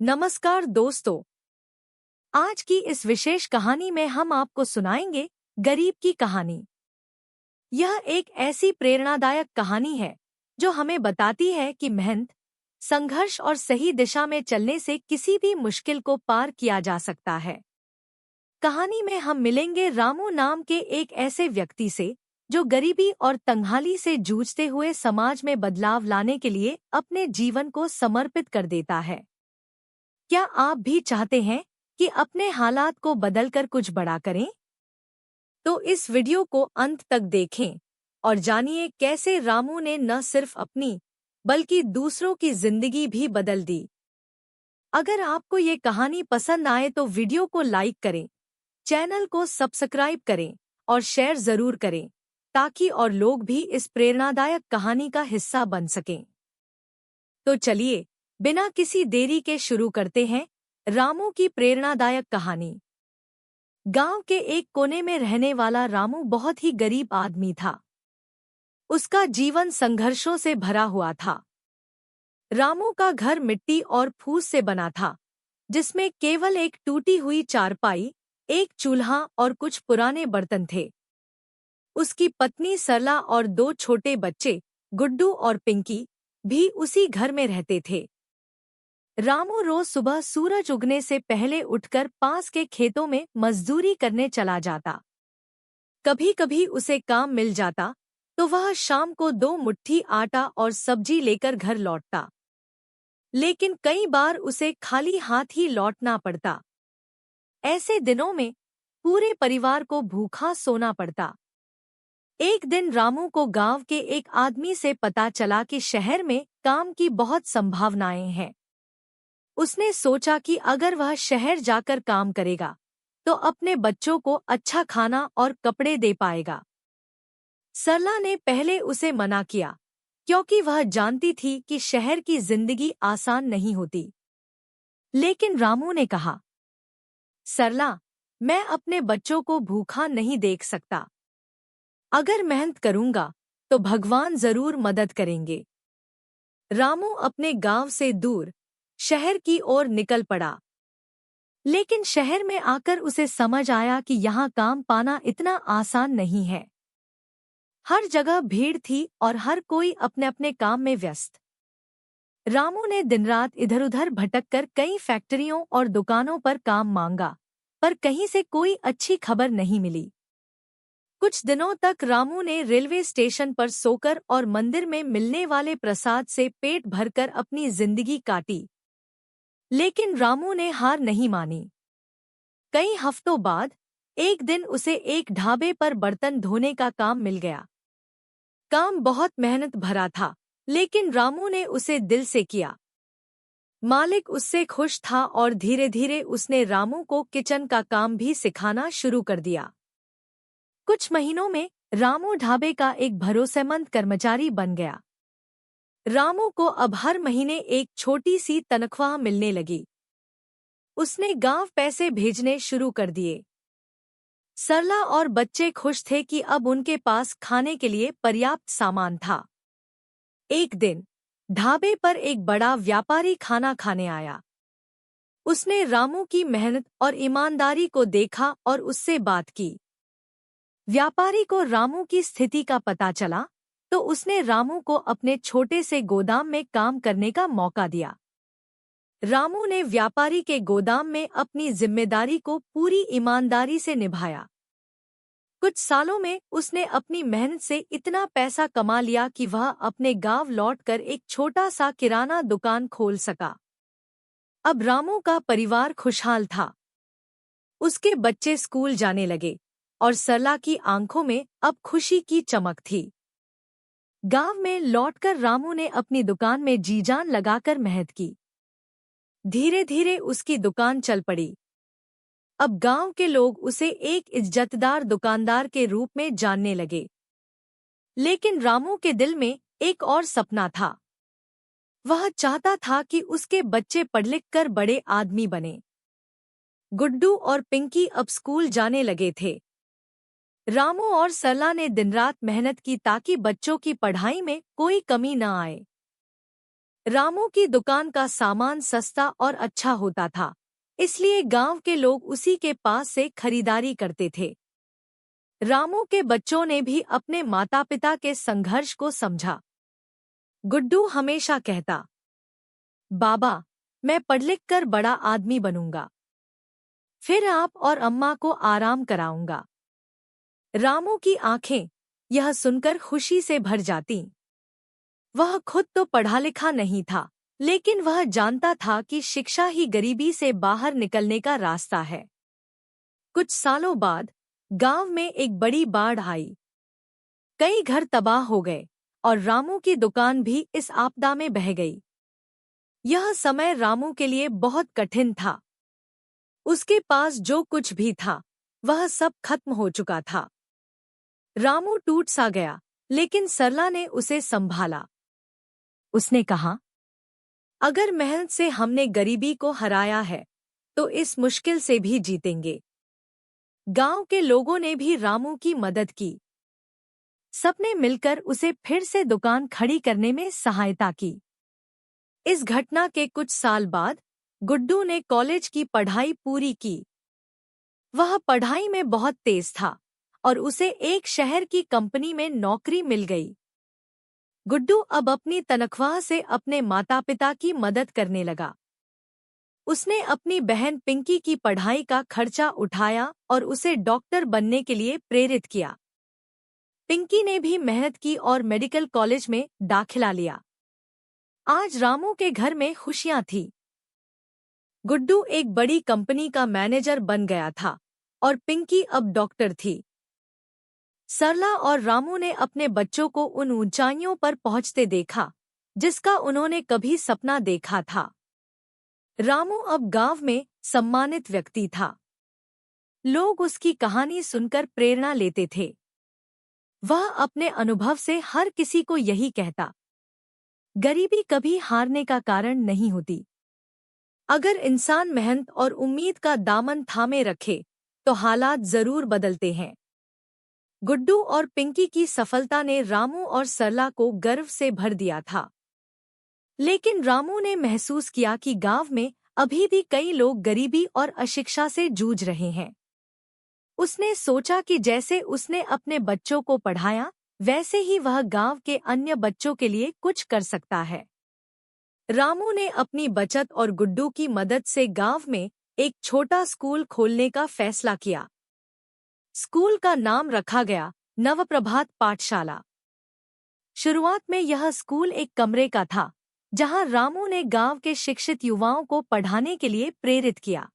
नमस्कार दोस्तों। आज की इस विशेष कहानी में हम आपको सुनाएंगे गरीब की कहानी। यह एक ऐसी प्रेरणादायक कहानी है जो हमें बताती है कि मेहनत, संघर्ष और सही दिशा में चलने से किसी भी मुश्किल को पार किया जा सकता है। कहानी में हम मिलेंगे रामू नाम के एक ऐसे व्यक्ति से जो गरीबी और तंगहाली से जूझते हुए समाज में बदलाव लाने के लिए अपने जीवन को समर्पित कर देता है। क्या आप भी चाहते हैं कि अपने हालात को बदलकर कुछ बड़ा करें? तो इस वीडियो को अंत तक देखें और जानिए कैसे रामू ने न सिर्फ अपनी बल्कि दूसरों की जिंदगी भी बदल दी। अगर आपको ये कहानी पसंद आए तो वीडियो को लाइक करें, चैनल को सब्सक्राइब करें और शेयर जरूर करें ताकि और लोग भी इस प्रेरणादायक कहानी का हिस्सा बन सकें। तो चलिए बिना किसी देरी के शुरू करते हैं रामू की प्रेरणादायक कहानी। गांव के एक कोने में रहने वाला रामू बहुत ही गरीब आदमी था। उसका जीवन संघर्षों से भरा हुआ था। रामू का घर मिट्टी और फूस से बना था, जिसमें केवल एक टूटी हुई चारपाई, एक चूल्हा और कुछ पुराने बर्तन थे। उसकी पत्नी सरला और दो छोटे बच्चे गुड्डू और पिंकी भी उसी घर में रहते थे। रामू रोज सुबह सूरज उगने से पहले उठकर पास के खेतों में मजदूरी करने चला जाता। कभी कभी उसे काम मिल जाता तो वह शाम को 2 मुट्ठी आटा और सब्जी लेकर घर लौटता, लेकिन कई बार उसे खाली हाथ ही लौटना पड़ता। ऐसे दिनों में पूरे परिवार को भूखा सोना पड़ता। एक दिन रामू को गांव के एक आदमी से पता चला कि शहर में काम की बहुत संभावनाएं हैं। उसने सोचा कि अगर वह शहर जाकर काम करेगा तो अपने बच्चों को अच्छा खाना और कपड़े दे पाएगा। सरला ने पहले उसे मना किया क्योंकि वह जानती थी कि शहर की जिंदगी आसान नहीं होती। लेकिन रामू ने कहा, सरला, मैं अपने बच्चों को भूखा नहीं देख सकता। अगर मेहनत करूंगा तो भगवान जरूर मदद करेंगे। रामू अपने गांव से दूर शहर की ओर निकल पड़ा। लेकिन शहर में आकर उसे समझ आया कि यहाँ काम पाना इतना आसान नहीं है। हर जगह भीड़ थी और हर कोई अपने अपने काम में व्यस्त। रामू ने दिन-रात इधर-उधर भटककर कई फैक्ट्रियों और दुकानों पर काम मांगा, पर कहीं से कोई अच्छी खबर नहीं मिली। कुछ दिनों तक रामू ने रेलवे स्टेशन पर सोकर और मंदिर में मिलने वाले प्रसाद से पेट भरकर अपनी जिंदगी काटी। लेकिन रामू ने हार नहीं मानी। कई हफ्तों बाद एक दिन उसे एक ढाबे पर बर्तन धोने का काम मिल गया। काम बहुत मेहनत भरा था, लेकिन रामू ने उसे दिल से किया। मालिक उससे खुश था और धीरे धीरे उसने रामू को किचन का काम भी सिखाना शुरू कर दिया। कुछ महीनों में रामू ढाबे का एक भरोसेमंद कर्मचारी बन गया। रामू को अब हर महीने एक छोटी सी तनख्वाह मिलने लगी। उसने गांव पैसे भेजने शुरू कर दिए। सरला और बच्चे खुश थे कि अब उनके पास खाने के लिए पर्याप्त सामान था। एक दिन ढाबे पर एक बड़ा व्यापारी खाना खाने आया। उसने रामू की मेहनत और ईमानदारी को देखा और उससे बात की। व्यापारी को रामू की स्थिति का पता चला तो उसने रामू को अपने छोटे से गोदाम में काम करने का मौका दिया। रामू ने व्यापारी के गोदाम में अपनी जिम्मेदारी को पूरी ईमानदारी से निभाया। कुछ सालों में उसने अपनी मेहनत से इतना पैसा कमा लिया कि वह अपने गांव लौटकर एक छोटा सा किराना दुकान खोल सका। अब रामू का परिवार खुशहाल था। उसके बच्चे स्कूल जाने लगे और सरला की आंखों में अब खुशी की चमक थी। गांव में लौटकर रामू ने अपनी दुकान में जी जान लगाकर मेहनत की। धीरे धीरे उसकी दुकान चल पड़ी। अब गांव के लोग उसे एक इज्जतदार दुकानदार के रूप में जानने लगे। लेकिन रामू के दिल में एक और सपना था। वह चाहता था कि उसके बच्चे पढ़ लिख कर बड़े आदमी बने। गुड्डू और पिंकी अब स्कूल जाने लगे थे। रामू और सरला ने दिन-रात मेहनत की ताकि बच्चों की पढ़ाई में कोई कमी न आए। रामू की दुकान का सामान सस्ता और अच्छा होता था, इसलिए गांव के लोग उसी के पास से खरीदारी करते थे। रामू के बच्चों ने भी अपने माता पिता के संघर्ष को समझा। गुड्डू हमेशा कहता, बाबा, मैं पढ़ लिख कर बड़ा आदमी बनूंगा, फिर आप और अम्मा को आराम कराऊंगा। रामू की आंखें यह सुनकर खुशी से भर जातीं। वह खुद तो पढ़ा लिखा नहीं था, लेकिन वह जानता था कि शिक्षा ही गरीबी से बाहर निकलने का रास्ता है। कुछ सालों बाद गांव में एक बड़ी बाढ़ आई। कई घर तबाह हो गए और रामू की दुकान भी इस आपदा में बह गई। यह समय रामू के लिए बहुत कठिन था। उसके पास जो कुछ भी था वह सब खत्म हो चुका था। रामू टूट सा गया, लेकिन सरला ने उसे संभाला। उसने कहा, अगर मेहनत से हमने गरीबी को हराया है तो इस मुश्किल से भी जीतेंगे। गांव के लोगों ने भी रामू की मदद की। सबने मिलकर उसे फिर से दुकान खड़ी करने में सहायता की। इस घटना के कुछ साल बाद गुड्डू ने कॉलेज की पढ़ाई पूरी की। वह पढ़ाई में बहुत तेज था और उसे एक शहर की कंपनी में नौकरी मिल गई। गुड्डू अब अपनी तनख्वाह से अपने माता पिता की मदद करने लगा। उसने अपनी बहन पिंकी की पढ़ाई का खर्चा उठाया और उसे डॉक्टर बनने के लिए प्रेरित किया। पिंकी ने भी मेहनत की और मेडिकल कॉलेज में दाखिला लिया। आज रामू के घर में खुशियां थीं। गुड्डू एक बड़ी कंपनी का मैनेजर बन गया था और पिंकी अब डॉक्टर थी। सरला और रामू ने अपने बच्चों को उन ऊंचाइयों पर पहुंचते देखा जिसका उन्होंने कभी सपना देखा था। रामू अब गांव में सम्मानित व्यक्ति था। लोग उसकी कहानी सुनकर प्रेरणा लेते थे। वह अपने अनुभव से हर किसी को यही कहता, गरीबी कभी हारने का कारण नहीं होती। अगर इंसान मेहनत और उम्मीद का दामन थामे रखे तो हालात जरूर बदलते हैं। गुड्डू और पिंकी की सफलता ने रामू और सरला को गर्व से भर दिया था। लेकिन रामू ने महसूस किया कि गांव में अभी भी कई लोग गरीबी और अशिक्षा से जूझ रहे हैं। उसने सोचा कि जैसे उसने अपने बच्चों को पढ़ाया, वैसे ही वह गांव के अन्य बच्चों के लिए कुछ कर सकता है। रामू ने अपनी बचत और गुड्डू की मदद से गांव में एक छोटा स्कूल खोलने का फैसला किया। स्कूल का नाम रखा गया नवप्रभात पाठशाला। शुरुआत में यह स्कूल एक कमरे का था, जहां रामू ने गांव के शिक्षित युवाओं को पढ़ाने के लिए प्रेरित किया।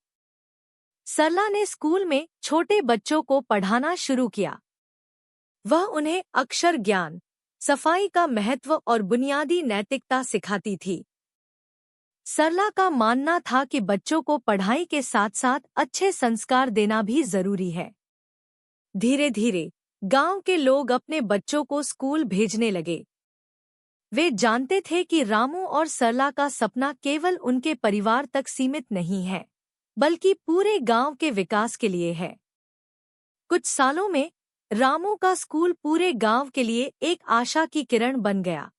सरला ने स्कूल में छोटे बच्चों को पढ़ाना शुरू किया। वह उन्हें अक्षर ज्ञान, सफाई का महत्व और बुनियादी नैतिकता सिखाती थी। सरला का मानना था कि बच्चों को पढ़ाई के साथ साथ अच्छे संस्कार देना भी जरूरी है। धीरे धीरे गांव के लोग अपने बच्चों को स्कूल भेजने लगे। वे जानते थे कि रामू और सरला का सपना केवल उनके परिवार तक सीमित नहीं है, बल्कि पूरे गांव के विकास के लिए है। कुछ सालों में रामू का स्कूल पूरे गांव के लिए एक आशा की किरण बन गया।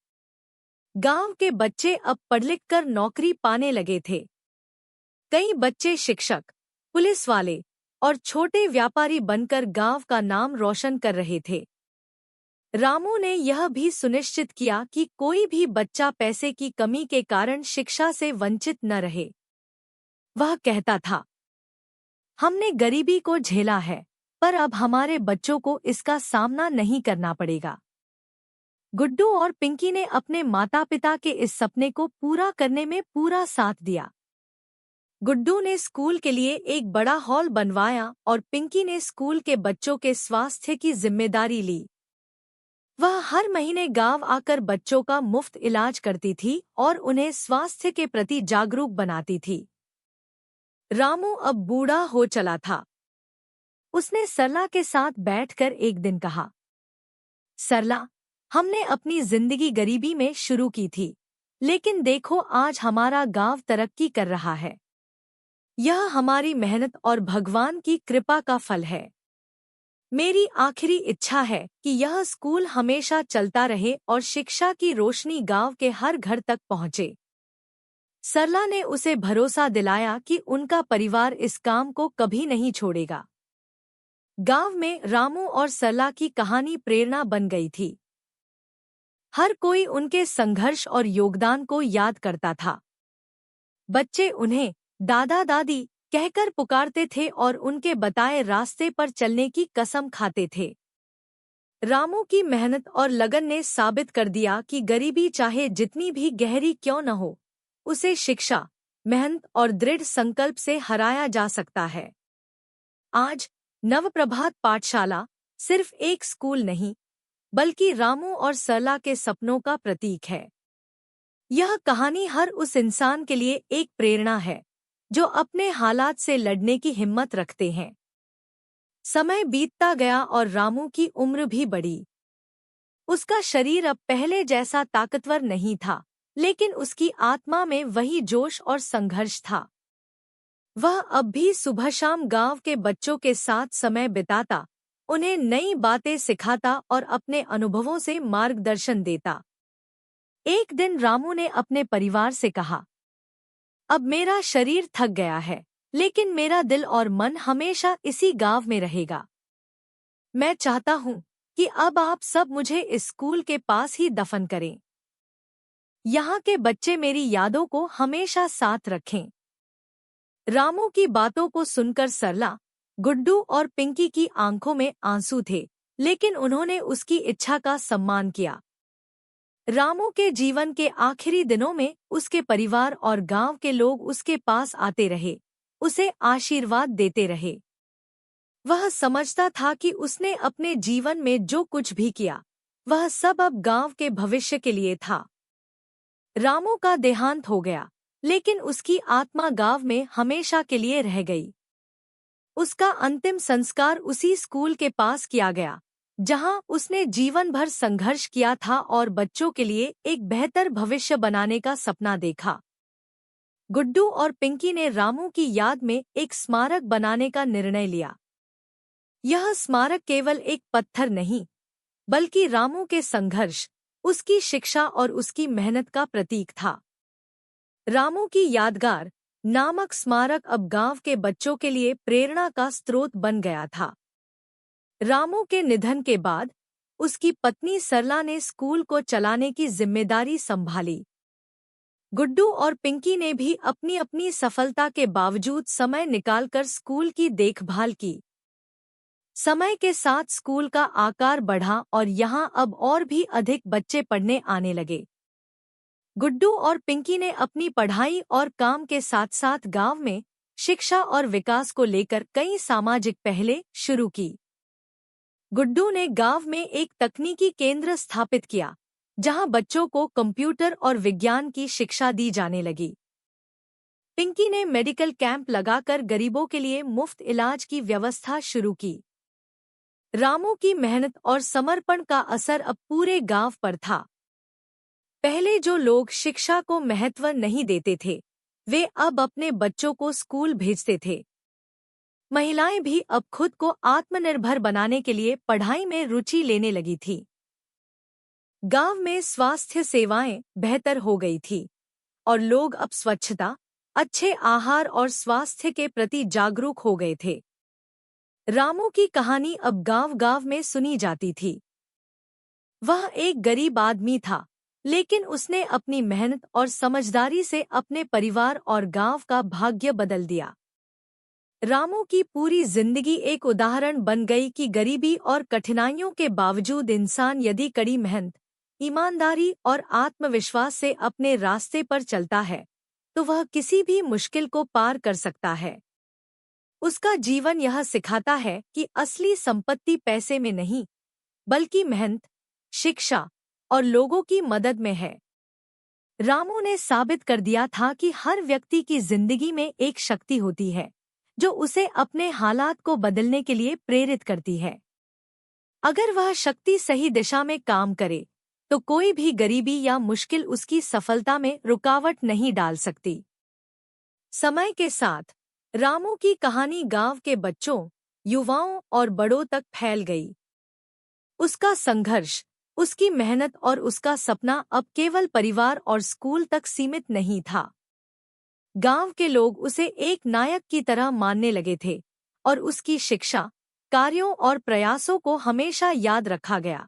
गांव के बच्चे अब पढ़ लिख कर नौकरी पाने लगे थे। कई बच्चे शिक्षक, पुलिस वाले और छोटे व्यापारी बनकर गांव का नाम रोशन कर रहे थे। रामू ने यह भी सुनिश्चित किया कि कोई भी बच्चा पैसे की कमी के कारण शिक्षा से वंचित न रहे। वह कहता था, हमने गरीबी को झेला है, पर अब हमारे बच्चों को इसका सामना नहीं करना पड़ेगा। गुड्डू और पिंकी ने अपने माता पिता के इस सपने को पूरा करने में पूरा साथ दिया। गुड्डू ने स्कूल के लिए एक बड़ा हॉल बनवाया और पिंकी ने स्कूल के बच्चों के स्वास्थ्य की जिम्मेदारी ली। वह हर महीने गांव आकर बच्चों का मुफ्त इलाज करती थी और उन्हें स्वास्थ्य के प्रति जागरूक बनाती थी। रामू अब बूढ़ा हो चला था। उसने सरला के साथ बैठकर एक दिन कहा, सरला, हमने अपनी जिंदगी गरीबी में शुरू की थी, लेकिन देखो आज हमारा गांव तरक्की कर रहा है। यह हमारी मेहनत और भगवान की कृपा का फल है। मेरी आखिरी इच्छा है कि यह स्कूल हमेशा चलता रहे और शिक्षा की रोशनी गांव के हर घर तक पहुंचे। सरला ने उसे भरोसा दिलाया कि उनका परिवार इस काम को कभी नहीं छोड़ेगा। गांव में रामू और सरला की कहानी प्रेरणा बन गई थी। हर कोई उनके संघर्ष और योगदान को याद करता था। बच्चे उन्हें दादा दादी कहकर पुकारते थे और उनके बताए रास्ते पर चलने की कसम खाते थे। रामू की मेहनत और लगन ने साबित कर दिया कि गरीबी चाहे जितनी भी गहरी क्यों न हो, उसे शिक्षा, मेहनत और दृढ़ संकल्प से हराया जा सकता है। आज नवप्रभात पाठशाला सिर्फ एक स्कूल नहीं, बल्कि रामू और सरला के सपनों का प्रतीक है। यह कहानी हर उस इंसान के लिए एक प्रेरणा है जो अपने हालात से लड़ने की हिम्मत रखते हैं। समय बीतता गया और रामू की उम्र भी बढ़ी। उसका शरीर अब पहले जैसा ताकतवर नहीं था, लेकिन उसकी आत्मा में वही जोश और संघर्ष था। वह अब भी सुबह शाम गांव के बच्चों के साथ समय बिताता, उन्हें नई बातें सिखाता और अपने अनुभवों से मार्गदर्शन देता। एक दिन रामू ने अपने परिवार से कहा, अब मेरा शरीर थक गया है, लेकिन मेरा दिल और मन हमेशा इसी गांव में रहेगा। मैं चाहता हूं कि अब आप सब मुझे इस स्कूल के पास ही दफन करें। यहाँ के बच्चे मेरी यादों को हमेशा साथ रखें। रामू की बातों को सुनकर सरला, गुड्डू और पिंकी की आंखों में आंसू थे, लेकिन उन्होंने उसकी इच्छा का सम्मान किया। रामू के जीवन के आखिरी दिनों में उसके परिवार और गांव के लोग उसके पास आते रहे, उसे आशीर्वाद देते रहे। वह समझता था कि उसने अपने जीवन में जो कुछ भी किया, वह सब अब गांव के भविष्य के लिए था। रामू का देहांत हो गया, लेकिन उसकी आत्मा गांव में हमेशा के लिए रह गई। उसका अंतिम संस्कार उसी स्कूल के पास किया गया, जहां उसने जीवन भर संघर्ष किया था और बच्चों के लिए एक बेहतर भविष्य बनाने का सपना देखा। गुड्डू और पिंकी ने रामू की याद में एक स्मारक बनाने का निर्णय लिया। यह स्मारक केवल एक पत्थर नहीं, बल्कि रामू के संघर्ष, उसकी शिक्षा और उसकी मेहनत का प्रतीक था। रामू की यादगार नामक स्मारक अब गांव के बच्चों के लिए प्रेरणा का स्रोत बन गया था। रामू के निधन के बाद उसकी पत्नी सरला ने स्कूल को चलाने की जिम्मेदारी संभाली। गुड्डू और पिंकी ने भी अपनी अपनी सफलता के बावजूद समय निकालकर स्कूल की देखभाल की। समय के साथ स्कूल का आकार बढ़ा और यहां अब और भी अधिक बच्चे पढ़ने आने लगे। गुड्डू और पिंकी ने अपनी पढ़ाई और काम के साथ साथ गांव में शिक्षा और विकास को लेकर कई सामाजिक पहलें शुरू की। गुड्डू ने गांव में एक तकनीकी केंद्र स्थापित किया, जहां बच्चों को कंप्यूटर और विज्ञान की शिक्षा दी जाने लगी। पिंकी ने मेडिकल कैंप लगाकर गरीबों के लिए मुफ्त इलाज की व्यवस्था शुरू की। रामू की मेहनत और समर्पण का असर अब पूरे गांव पर था। पहले जो लोग शिक्षा को महत्व नहीं देते थे, वे अब अपने बच्चों को स्कूल भेजते थे। महिलाएं भी अब खुद को आत्मनिर्भर बनाने के लिए पढ़ाई में रुचि लेने लगी थी। गांव में स्वास्थ्य सेवाएं बेहतर हो गई थी और लोग अब स्वच्छता, अच्छे आहार और स्वास्थ्य के प्रति जागरूक हो गए थे। रामू की कहानी अब गांव-गांव में सुनी जाती थी। वह एक गरीब आदमी था, लेकिन उसने अपनी मेहनत और समझदारी से अपने परिवार और गांव का भाग्य बदल दिया। रामू की पूरी जिंदगी एक उदाहरण बन गई कि गरीबी और कठिनाइयों के बावजूद इंसान यदि कड़ी मेहनत, ईमानदारी और आत्मविश्वास से अपने रास्ते पर चलता है, तो वह किसी भी मुश्किल को पार कर सकता है। उसका जीवन यह सिखाता है कि असली संपत्ति पैसे में नहीं, बल्कि मेहनत, शिक्षा और लोगों की मदद में है। रामू ने साबित कर दिया था कि हर व्यक्ति की जिंदगी में एक शक्ति होती है, जो उसे अपने हालात को बदलने के लिए प्रेरित करती है। अगर वह शक्ति सही दिशा में काम करे, तो कोई भी गरीबी या मुश्किल उसकी सफलता में रुकावट नहीं डाल सकती। समय के साथ रामू की कहानी गांव के बच्चों, युवाओं और बड़ों तक फैल गई। उसका संघर्ष, उसकी मेहनत और उसका सपना अब केवल परिवार और स्कूल तक सीमित नहीं था। गांव के लोग उसे एक नायक की तरह मानने लगे थे और उसकी शिक्षा, कार्यों और प्रयासों को हमेशा याद रखा गया।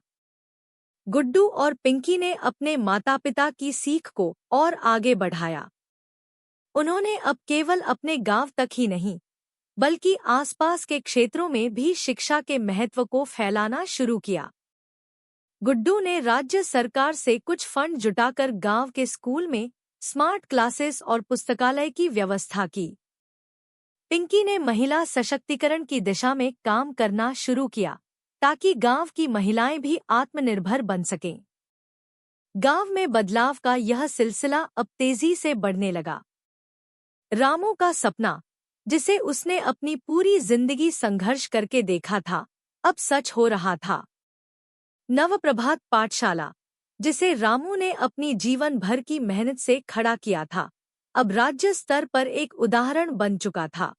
गुड्डू और पिंकी ने अपने माता-पिता की सीख को और आगे बढ़ाया। उन्होंने अब केवल अपने गांव तक ही नहीं, बल्कि आसपास के क्षेत्रों में भी शिक्षा के महत्व को फैलाना शुरू किया। गुड्डू ने राज्य सरकार से कुछ फंड जुटाकर गांव के स्कूल में स्मार्ट क्लासेस और पुस्तकालय की व्यवस्था की। पिंकी ने महिला सशक्तिकरण की दिशा में काम करना शुरू किया, ताकि गांव की महिलाएं भी आत्मनिर्भर बन सकें। गांव में बदलाव का यह सिलसिला अब तेजी से बढ़ने लगा। रामू का सपना, जिसे उसने अपनी पूरी जिंदगी संघर्ष करके देखा था, अब सच हो रहा था। नवप्रभात पाठशाला, जिसे रामू ने अपनी जीवन भर की मेहनत से खड़ा किया था, अब राज्य स्तर पर एक उदाहरण बन चुका था।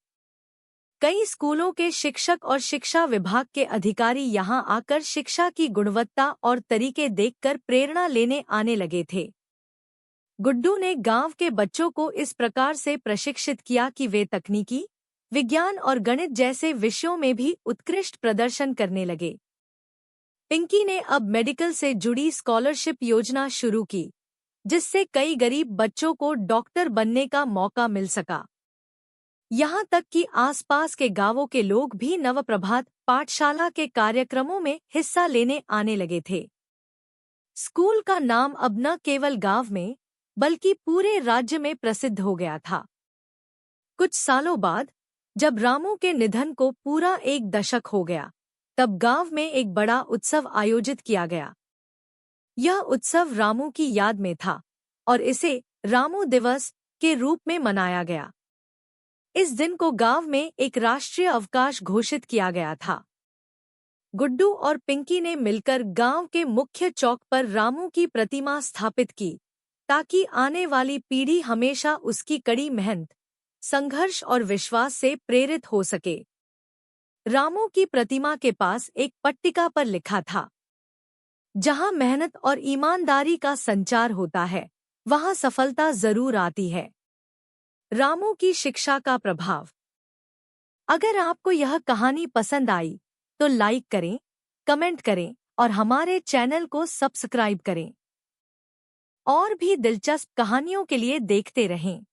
कई स्कूलों के शिक्षक और शिक्षा विभाग के अधिकारी यहां आकर शिक्षा की गुणवत्ता और तरीके देखकर प्रेरणा लेने आने लगे थे। गुड्डू ने गांव के बच्चों को इस प्रकार से प्रशिक्षित किया कि वे तकनीकी, विज्ञान और गणित जैसे विषयों में भी उत्कृष्ट प्रदर्शन करने लगे। पिंकी ने अब मेडिकल से जुड़ी स्कॉलरशिप योजना शुरू की, जिससे कई गरीब बच्चों को डॉक्टर बनने का मौका मिल सका। यहाँ तक कि आसपास के गांवों के लोग भी नवप्रभात पाठशाला के कार्यक्रमों में हिस्सा लेने आने लगे थे। स्कूल का नाम अब न केवल गांव में, बल्कि पूरे राज्य में प्रसिद्ध हो गया था। कुछ सालों बाद, जब रामू के निधन को पूरा एक दशक हो गया, तब गांव में एक बड़ा उत्सव आयोजित किया गया। यह उत्सव रामू की याद में था और इसे रामू दिवस के रूप में मनाया गया। इस दिन को गांव में एक राष्ट्रीय अवकाश घोषित किया गया था। गुड्डू और पिंकी ने मिलकर गांव के मुख्य चौक पर रामू की प्रतिमा स्थापित की, ताकि आने वाली पीढ़ी हमेशा उसकी कड़ी मेहनत, संघर्ष और विश्वास से प्रेरित हो सके। रामू की प्रतिमा के पास एक पट्टिका पर लिखा था, जहां मेहनत और ईमानदारी का संचार होता है, वहां सफलता जरूर आती है। रामू की शिक्षा का प्रभाव। अगर आपको यह कहानी पसंद आई, तो लाइक करें, कमेंट करें और हमारे चैनल को सब्सक्राइब करें। और भी दिलचस्प कहानियों के लिए देखते रहें।